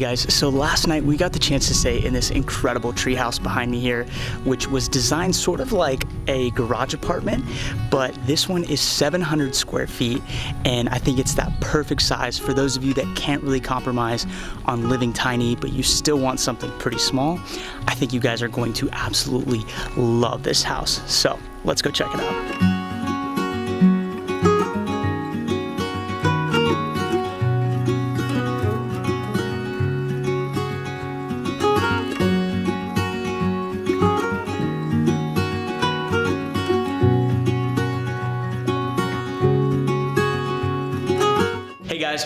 guys, so last night we got the chance to stay in this incredible treehouse behind me here, which was designed sort of like a garage apartment, but this one is 700 square feet, and I think it's that perfect size for those of you that can't really compromise on living tiny, but you still want something pretty small. I think you guys are going to absolutely love this house. So let's go check it out.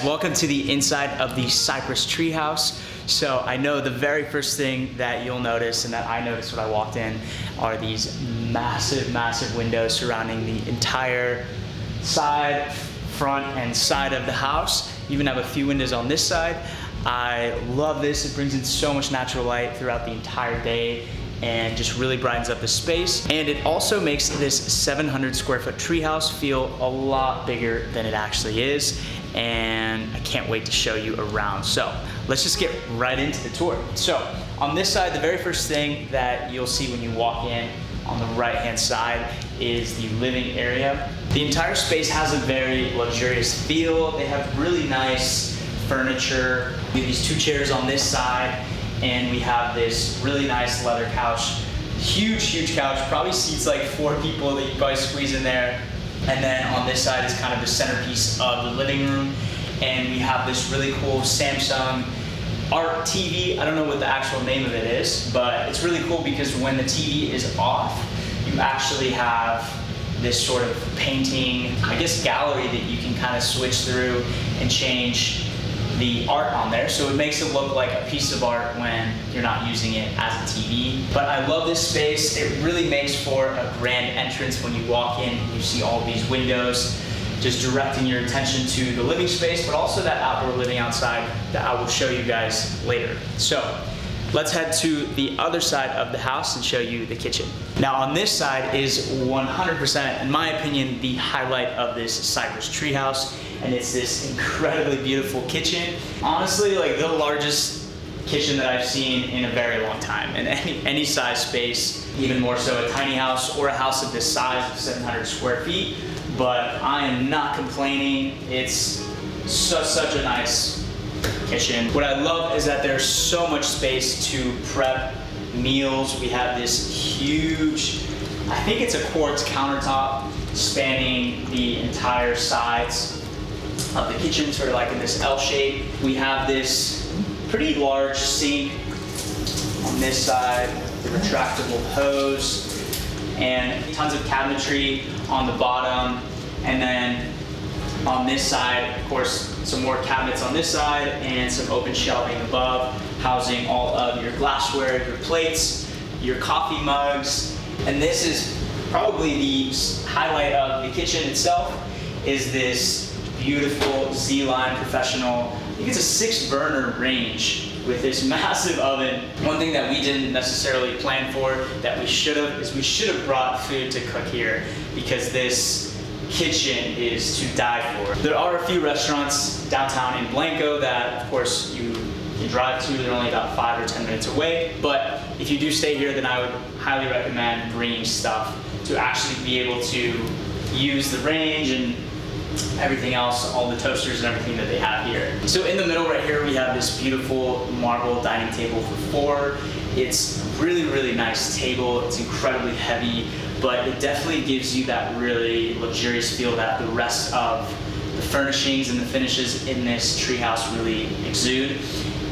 Welcome to the inside of the Cypress Treehouse. So I know the very first thing that you'll notice, and that I noticed when I walked in, are these massive windows surrounding the entire side, front, and side of the house. You even have a few windows on this side. I love this. It brings in so much natural light throughout the entire day and just really brightens up the space. And it also makes this 700 square foot treehouse feel a lot bigger than it actually is. And I can't wait to show you around. So let's just get right into the tour. So on this side, the very first thing that you'll see when you walk in on the right-hand side is the living area. The entire space has a very luxurious feel. They have really nice furniture. We have these two chairs on this side, and we have this really nice leather couch. Huge couch, probably seats like 4 people that you probably squeeze in there. And then on this side is kind of the centerpiece of the living room. And we have this really cool Samsung Art TV. I don't know what the actual name of it is, but it's really cool because when the TV is off, you actually have this sort of painting, I guess, gallery that you can kind of switch through and change the art on there, so it makes it look like a piece of art when you're not using it as a TV. But I love this space. It really makes for a grand entrance when you walk in. You see all of these windows just directing your attention to the living space, but also that outdoor living outside that I will show you guys later. So let's head to the other side of the house and show you the kitchen. Now on this side is 100%, in my opinion, the highlight of this Cypress Treehouse, and it's this incredibly beautiful kitchen. Honestly, like the largest kitchen that I've seen in a very long time, in any size space, even more so a tiny house or a house of this size of 700 square feet. But I am not complaining. It's such a nice kitchen. What I love is that there's so much space to prep meals. We have this huge, I think it's a quartz countertop spanning the entire sides of the kitchen, sort of like in this L shape. We have this pretty large sink on this side, the retractable hose, and tons of cabinetry on the bottom. And then on this side, of course, some more cabinets on this side and some open shelving above, housing all of your glassware, your plates, your coffee mugs. And this is probably the highlight of the kitchen itself, is this beautiful Z-Line Professional. I think it's a 6-burner range with this massive oven. One thing that we didn't necessarily plan for that we should have is we should have brought food to cook here, because this kitchen is to die for. There are a few restaurants downtown in Blanco that, of course, you can drive to. They're only about 5 or 10 minutes away. But if you do stay here, then I would highly recommend bringing stuff to actually be able to use the range and everything else, all the toasters and everything that they have here. So in the middle right here, we have this beautiful marble dining table for 4. It's a really nice table. It's incredibly heavy, but it definitely gives you that really luxurious feel that the rest of the furnishings and the finishes in this treehouse really exude.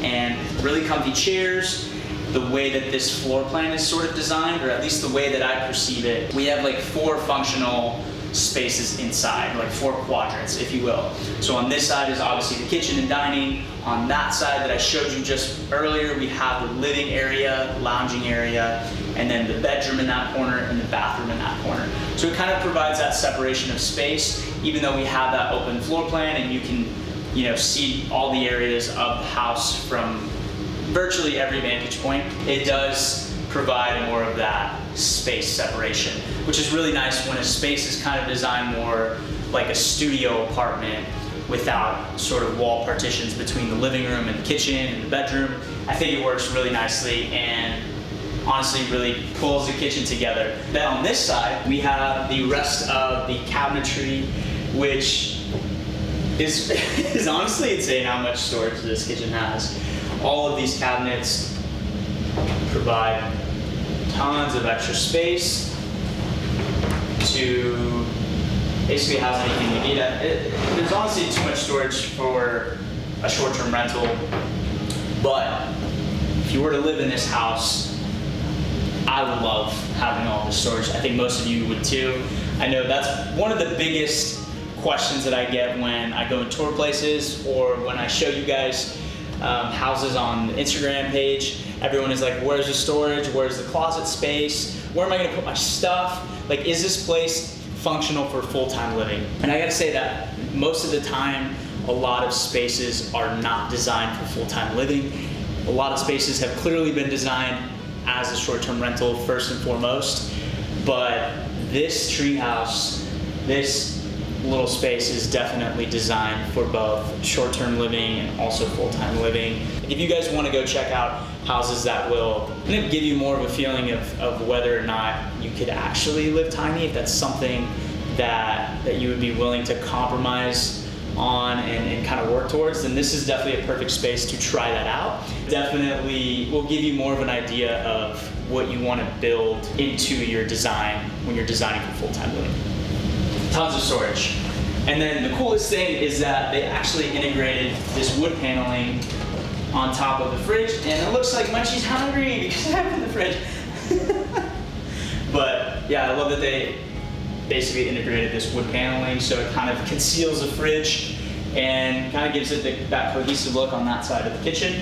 And really comfy chairs. The way that this floor plan is sort of designed, or at least the way that I perceive it, we have like 4 functional spaces inside, like 4 quadrants, if you will. So on this side is obviously the kitchen and dining. On that side that I showed you just earlier, we have the living area, lounging area, and then the bedroom in that corner and the bathroom in that corner. So it kind of provides that separation of space, even though we have that open floor plan and you can, see all the areas of the house from virtually every vantage point. It does provide more of that space separation, which is really nice when a space is kind of designed more like a studio apartment without sort of wall partitions between the living room and the kitchen and the bedroom. I think it works really nicely and honestly really pulls the kitchen together. Then on this side, we have the rest of the cabinetry, which is honestly insane how much storage this kitchen has. All of these cabinets provide tons of extra space to basically house anything you need. There's honestly too much storage for a short-term rental, but if you were to live in this house, I would love having all this storage. I think most of you would too. I know that's one of the biggest questions that I get when I go and tour places or when I show you guys houses on the Instagram page. Everyone is like, where's the storage? Where's the closet space? Where am I gonna put my stuff? Like, is this place functional for full-time living? And I gotta say that most of the time, a lot of spaces are not designed for full-time living. A lot of spaces have clearly been designed as a short-term rental first and foremost, but this treehouse, this little space is definitely designed for both short-term living and also full-time living. If you guys want to go check out houses that will kind of give you more of a feeling of whether or not you could actually live tiny, if that's something that you would be willing to compromise on and kind of work towards, then this is definitely a perfect space to try that out. Definitely will give you more of an idea of what you want to build into your design when you're designing for full-time living. Tons of storage. And then the coolest thing is that they actually integrated this wood paneling on top of the fridge, and it looks like Munchie's hungry because I have it in the fridge. But yeah, I love that they basically integrated this wood paneling so it kind of conceals the fridge and kind of gives it that cohesive look on that side of the kitchen.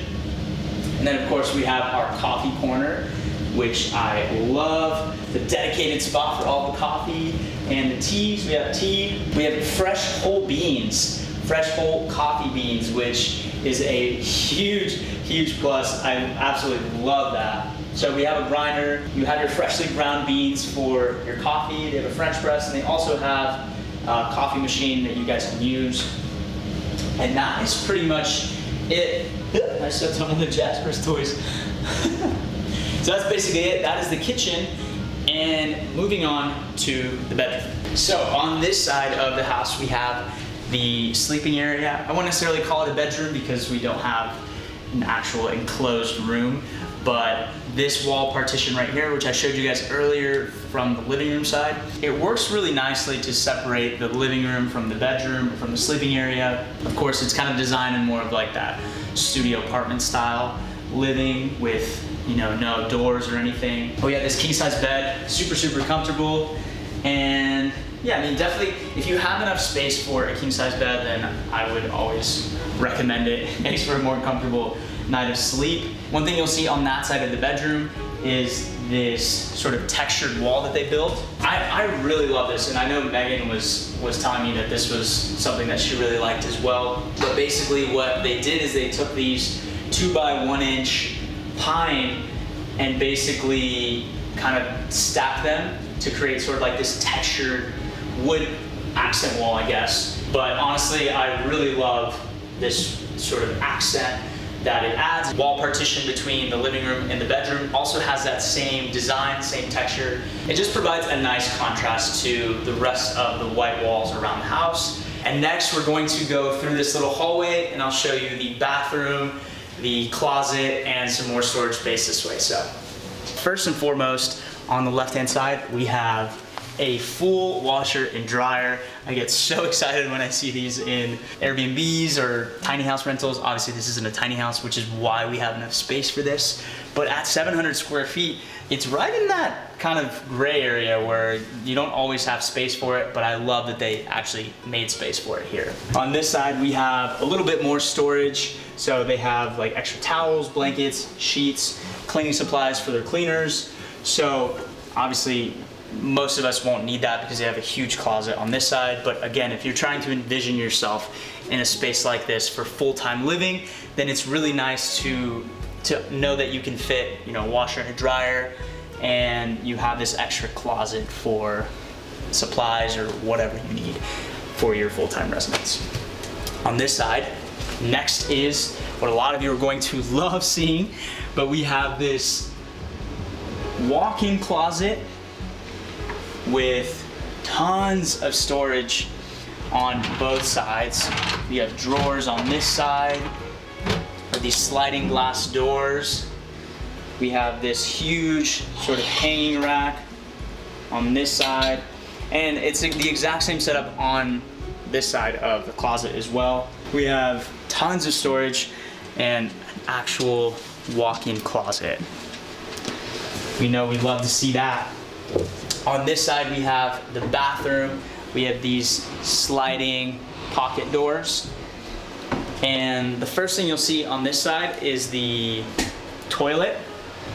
And then of course we have our coffee corner, which I love. The dedicated spot for all the coffee and the teas. We have tea. We have fresh whole beans, fresh whole coffee beans, which is a huge, huge plus. I absolutely love that. So we have a grinder. You have your freshly ground beans for your coffee. They have a French press, and they also have a coffee machine that you guys can use. And that is pretty much it. I stepped on one of Jasper's toys. So that's basically it. That is the kitchen. And moving on to the bedroom. So on this side of the house, we have the sleeping area. I won't necessarily call it a bedroom because we don't have an actual enclosed room, but this wall partition right here, which I showed you guys earlier from the living room side, it works really nicely to separate the living room from the bedroom, from the sleeping area. Of course, it's kind of designed in more of like that studio apartment style living with, you know, no doors or anything. Oh yeah, this king size bed, super, super comfortable. And yeah, I mean, definitely, if you have enough space for a king size bed, then I would always recommend it. It makes for a more comfortable night of sleep. One thing you'll see on that side of the bedroom is this sort of textured wall that they built. I really love this, and I know Megan was telling me that this was something that she really liked as well. But basically what they did is they took these 2 by 1 inch pine and basically kind of stacked them to create sort of like this textured wood accent wall, I guess. But honestly, I really love this sort of accent that it adds. Wall partition between the living room and the bedroom also has that same design, same texture. It just provides a nice contrast to the rest of the white walls around the house. And next we're going to go through this little hallway and I'll show you the bathroom, the closet, and some more storage space this way. So first and foremost, on the left-hand side, we have a full washer and dryer. I get so excited when I see these in Airbnbs or tiny house rentals. Obviously this isn't a tiny house, which is why we have enough space for this. But at 700 square feet, it's right in that kind of gray area where you don't always have space for it, but I love that they actually made space for it here. On this side, we have a little bit more storage. So they have like extra towels, blankets, sheets, cleaning supplies for their cleaners. So obviously, most of us won't need that because they have a huge closet on this side. But again, if you're trying to envision yourself in a space like this for full-time living, then it's really nice to know that you can fit, you know, a washer and a dryer, and you have this extra closet for supplies or whatever you need for your full-time residence. On this side, next is what a lot of you are going to love seeing, but we have this walk-in closet with tons of storage on both sides. We have drawers on this side, these sliding glass doors. We have this huge sort of hanging rack on this side, and it's the exact same setup on this side of the closet as well. We have tons of storage and an actual walk-in closet. We know we love to see that. On this side, we have the bathroom. We have these sliding pocket doors. And the first thing you'll see on this side is the toilet.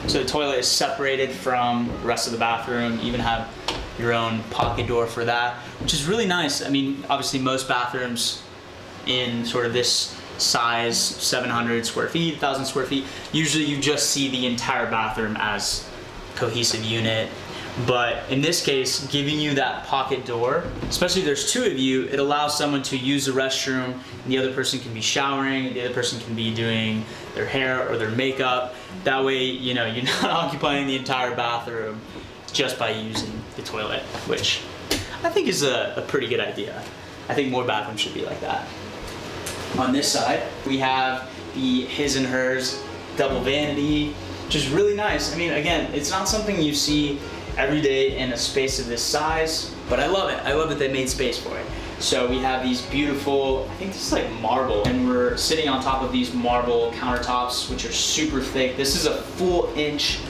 So the toilet is separated from the rest of the bathroom. You even have your own pocket door for that, which is really nice. I mean, obviously most bathrooms in sort of this size, 700 square feet, 1,000 square feet, usually you just see the entire bathroom as a cohesive unit. But in this case, giving you that pocket door, especially if there's two of you, it allows someone to use the restroom, and the other person can be showering, the other person can be doing their hair or their makeup. That way, you know, you're not occupying the entire bathroom just by using the toilet, which I think is a pretty good idea. I think more bathrooms should be like that. On this side, we have the his and hers double vanity, which is really nice. I mean, again, it's not something you see every day in a space of this size, but I love it. I love that they made space for it. So we have these beautiful, I think this is like marble, and we're sitting on top of these marble countertops, which are super thick. This is a full inch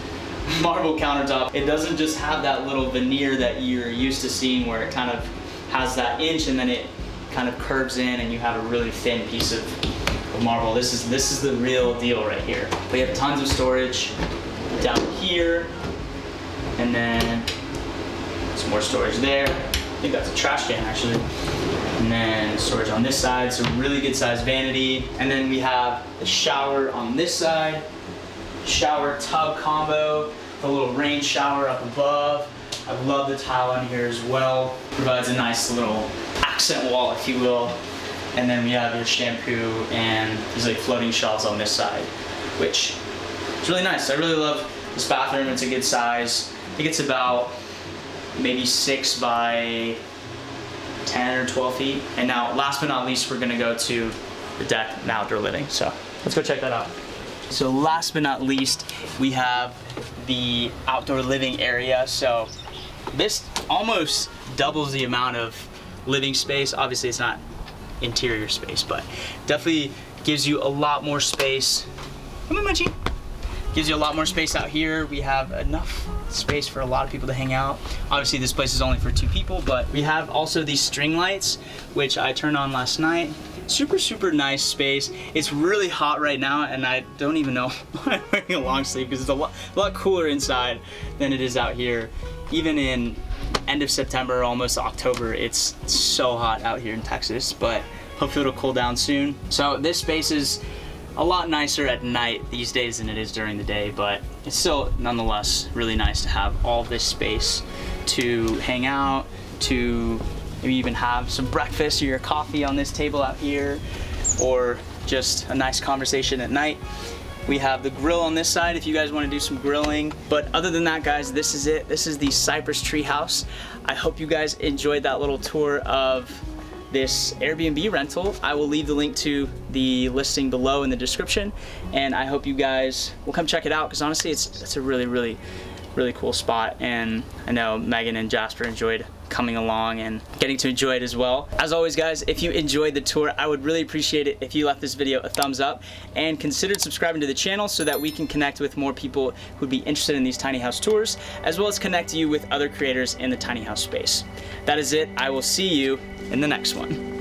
marble countertop. It doesn't just have that little veneer that you're used to seeing where it kind of has that inch and then it kind of curves in and you have a really thin piece of marble. This is the real deal right here. We have tons of storage down here, and then some more storage there. I think that's a trash can actually. And then storage on this side, so really good sized vanity. And then we have the shower on this side, shower tub combo, a little rain shower up above. I love the tile on here as well. Provides a nice little accent wall, if you will. And then we have your shampoo and these like floating shelves on this side, which is really nice. I really love this bathroom. It's a good size. I think it's about maybe 6 by 10 or 12 feet. And now, last but not least, we're gonna go to the deck and outdoor living. So let's go check that out. So last but not least, we have the outdoor living area. So this almost doubles the amount of living space. Obviously it's not interior space, but definitely gives you a lot more space. Come on, Munchie. Gives you a lot more space out here. We have enough space for a lot of people to hang out. Obviously this place is only for 2 people, but we have also these string lights, which I turned on last night. Super nice space. It's really hot right now, and I don't even know why I'm wearing a long sleeve because it's a lot cooler inside than it is out here. Even in end of September, almost October, it's so hot out here in Texas, but hopefully it'll cool down soon. So this space is a lot nicer at night these days than it is during the day, but it's still nonetheless really nice to have all this space to hang out, to maybe even have some breakfast or your coffee on this table out here, or just a nice conversation at night. We have the grill on this side if you guys want to do some grilling. But other than that, guys, this is it. This is the Cypress Treehouse. I hope you guys enjoyed that little tour of this Airbnb rental. I will leave the link to the listing below in the description, and I hope you guys will come check it out, because honestly it's a really cool spot, and I know Megan and Jasper enjoyed coming along and getting to enjoy it as well. As always, guys, if you enjoyed the tour, I would really appreciate it if you left this video a thumbs up and considered subscribing to the channel so that we can connect with more people who'd be interested in these tiny house tours, as well as connect you with other creators in the tiny house space. That is it. I will see you in the next one.